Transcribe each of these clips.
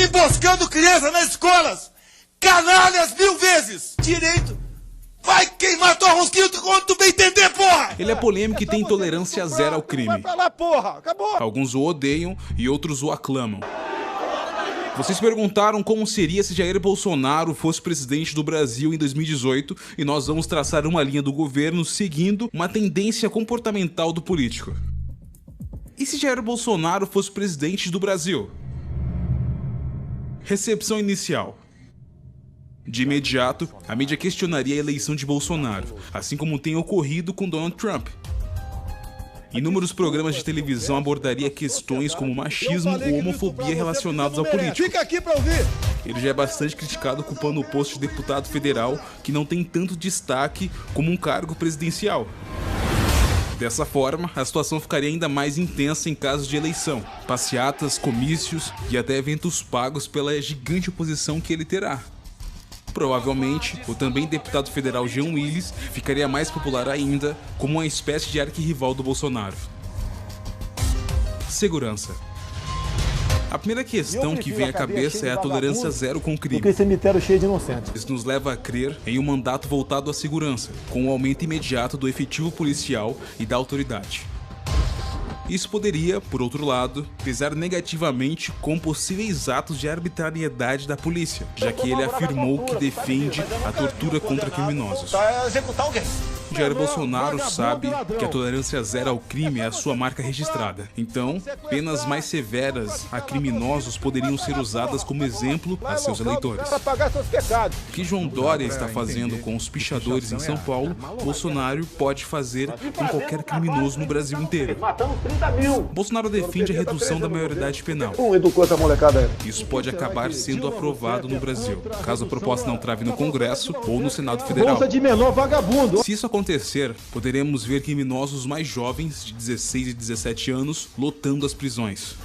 emboscando crianças nas escolas. Canalhas 1000 vezes. Direito vai queimar tua rosquinha quando tu bem entender, porra. Ele é polêmico e tem tolerância zero ao crime. Vai pra lá, porra. Acabou. Alguns o odeiam e outros o aclamam. Vocês perguntaram como seria se Jair Bolsonaro fosse presidente do Brasil em 2018 e nós vamos traçar uma linha do governo seguindo uma tendência comportamental do político. E se Jair Bolsonaro fosse presidente do Brasil? Recepção inicial. De imediato, a mídia questionaria a eleição de Bolsonaro, assim como tem ocorrido com Donald Trump. Inúmeros programas de televisão abordariam questões como machismo ou homofobia relacionados ao político. Fica aqui pra ouvir. Ele já é bastante criticado ocupando o posto de deputado federal, que não tem tanto destaque como um cargo presidencial. Dessa forma, a situação ficaria ainda mais intensa em casos de eleição, passeatas, comícios e até eventos pagos pela gigante oposição que ele terá. Provavelmente, o também deputado federal Jean Willis ficaria mais popular ainda como uma espécie de arquirrival do Bolsonaro. Segurança. A primeira questão que vem à cabeça é a tolerância zero com o crime. Porque cemitério cheio de inocentes. Isso nos leva a crer em um mandato voltado à segurança, com o aumento imediato do efetivo policial e da autoridade. Isso poderia, por outro lado, pesar negativamente com possíveis atos de arbitrariedade da polícia, já que ele afirmou que defende a tortura contra criminosos. Executar alguém. Jair Bolsonaro sabe que a tolerância zero ao crime é a sua marca registrada. Então, penas mais severas a criminosos poderiam ser usadas como exemplo a seus eleitores. O que João Dória está fazendo com os pichadores em São Paulo, Bolsonaro pode fazer com qualquer criminoso no Brasil inteiro. Bolsonaro defende a redução da maioridade penal. Educou essa molecada aí. Isso pode acabar sendo aprovado no Brasil, caso a proposta não trave no Congresso ou no Senado Federal. Bolsa de menor vagabundo. Se isso acontecer, poderemos ver criminosos mais jovens, de 16 e 17 anos, lotando as prisões.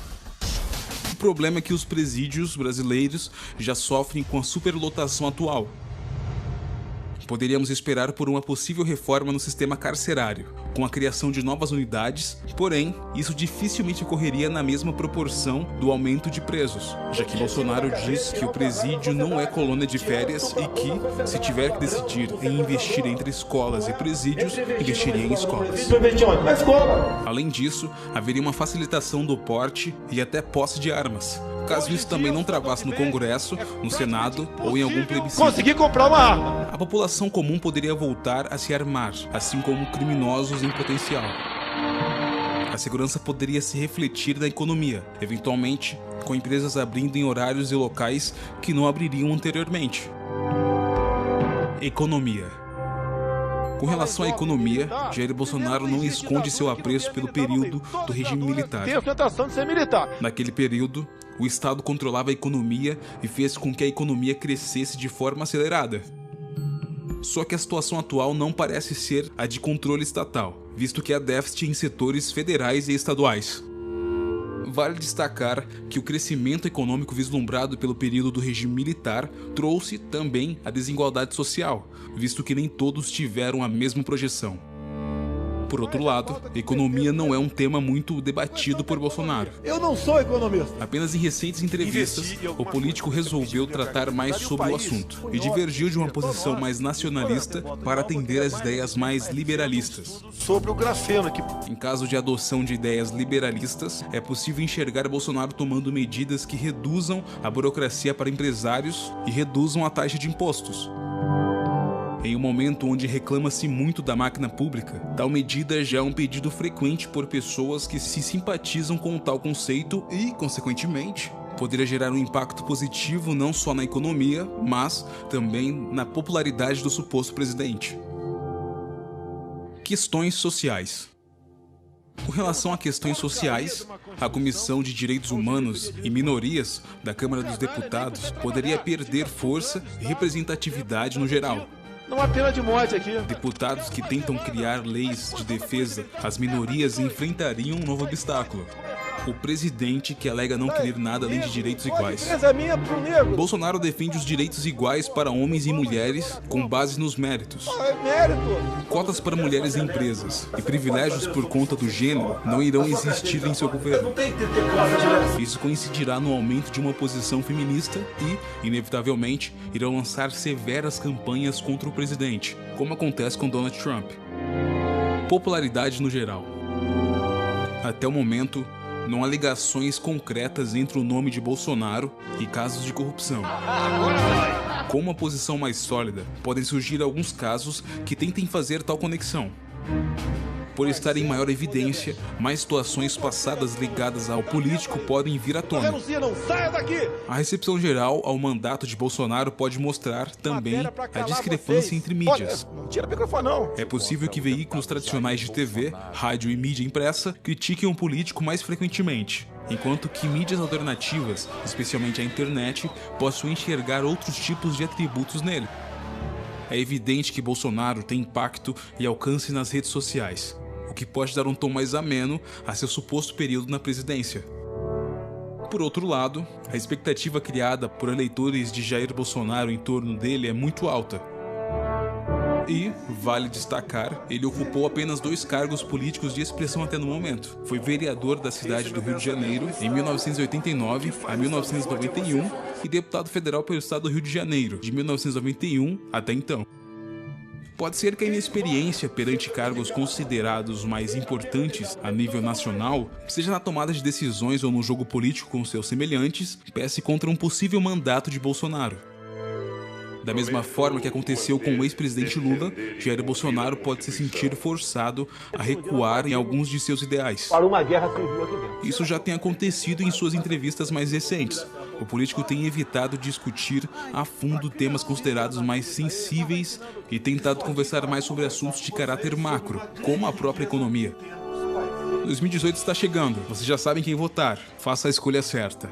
O problema é que os presídios brasileiros já sofrem com a superlotação atual. Poderíamos esperar por uma possível reforma no sistema carcerário, com a criação de novas unidades, porém, isso dificilmente ocorreria na mesma proporção do aumento de presos, já que Bolsonaro diz que o presídio não é colônia de férias e que, se tiver que decidir em investir entre escolas e presídios, investiria em escolas. Além disso, haveria uma facilitação do porte e até posse de armas, caso isso também não travasse no Congresso, no Senado ou em algum plebiscito. Consegui comprar uma arma. A população comum poderia voltar a se armar, assim como criminosos em potencial. A segurança poderia se refletir na economia, eventualmente com empresas abrindo em horários e locais que não abririam anteriormente. Economia. Com relação à economia, Jair Bolsonaro não esconde seu apreço pelo período do regime militar. Tem a tentação de ser militar. Naquele período, o Estado controlava a economia e fez com que a economia crescesse de forma acelerada. Só que a situação atual não parece ser a de controle estatal, visto que há déficit em setores federais e estaduais. Vale destacar que o crescimento econômico vislumbrado pelo período do regime militar trouxe também a desigualdade social, visto que nem todos tiveram a mesma projeção. Por outro lado, economia não é um tema muito debatido por Bolsonaro. Eu não sou economista. Apenas em recentes entrevistas, o político resolveu tratar mais sobre o assunto e divergiu de uma posição mais nacionalista para atender às ideias mais liberalistas. Sobre o grafeno aqui. Em caso de adoção de ideias liberalistas, é possível enxergar Bolsonaro tomando medidas que reduzam a burocracia para empresários e reduzam a taxa de impostos. Em um momento onde reclama-se muito da máquina pública, tal medida já é um pedido frequente por pessoas que se simpatizam com tal conceito e, consequentemente, poderia gerar um impacto positivo não só na economia, mas também na popularidade do suposto presidente. Questões sociais. Com relação a questões sociais, a Comissão de Direitos Humanos e Minorias da Câmara dos Deputados poderia perder força e representatividade no geral. Não há pena de morte aqui. Deputados que tentam criar leis de defesa às minorias enfrentariam um novo obstáculo: O presidente que alega não querer nada além de direitos iguais. A minha pro negro. Bolsonaro defende os direitos iguais para homens e mulheres com base nos méritos. É mérito. Cotas para mulheres em empresas e privilégios por conta do gênero não irão existir em seu governo. Isso coincidirá no aumento de uma posição feminista e, inevitavelmente, irão lançar severas campanhas contra o presidente, como acontece com Donald Trump. Popularidade no geral. Até o momento, não há ligações concretas entre o nome de Bolsonaro e casos de corrupção. Com uma posição mais sólida, podem surgir alguns casos que tentem fazer tal conexão. Por estar em maior evidência, mais situações passadas ligadas ao político podem vir à tona. Não saia daqui. A recepção geral ao mandato de Bolsonaro pode mostrar também a discrepância entre mídias. Não tira o microfone, não. É possível que veículos tradicionais de TV, rádio e mídia impressa critiquem um político mais frequentemente, enquanto que mídias alternativas, especialmente a internet, possam enxergar outros tipos de atributos nele. É evidente que Bolsonaro tem impacto e alcance nas redes sociais, o que pode dar um tom mais ameno a seu suposto período na presidência. Por outro lado, a expectativa criada por eleitores de Jair Bolsonaro em torno dele é muito alta. E, vale destacar, ele ocupou apenas 2 cargos políticos de expressão até no momento. Foi vereador da cidade do Rio de Janeiro em 1989 a 1991 e deputado federal pelo estado do Rio de Janeiro, de 1991 até então. Pode ser que a inexperiência perante cargos considerados mais importantes a nível nacional, seja na tomada de decisões ou no jogo político com seus semelhantes, pese contra um possível mandato de Bolsonaro. Da mesma forma que aconteceu com o ex-presidente Lula, Jair Bolsonaro pode se sentir forçado a recuar em alguns de seus ideais. Para uma guerra civil aqui dentro. Isso já tem acontecido em suas entrevistas mais recentes. O político tem evitado discutir a fundo temas considerados mais sensíveis e tentado conversar mais sobre assuntos de caráter macro, como a própria economia. 2018 está chegando, vocês já sabem quem votar. Faça a escolha certa.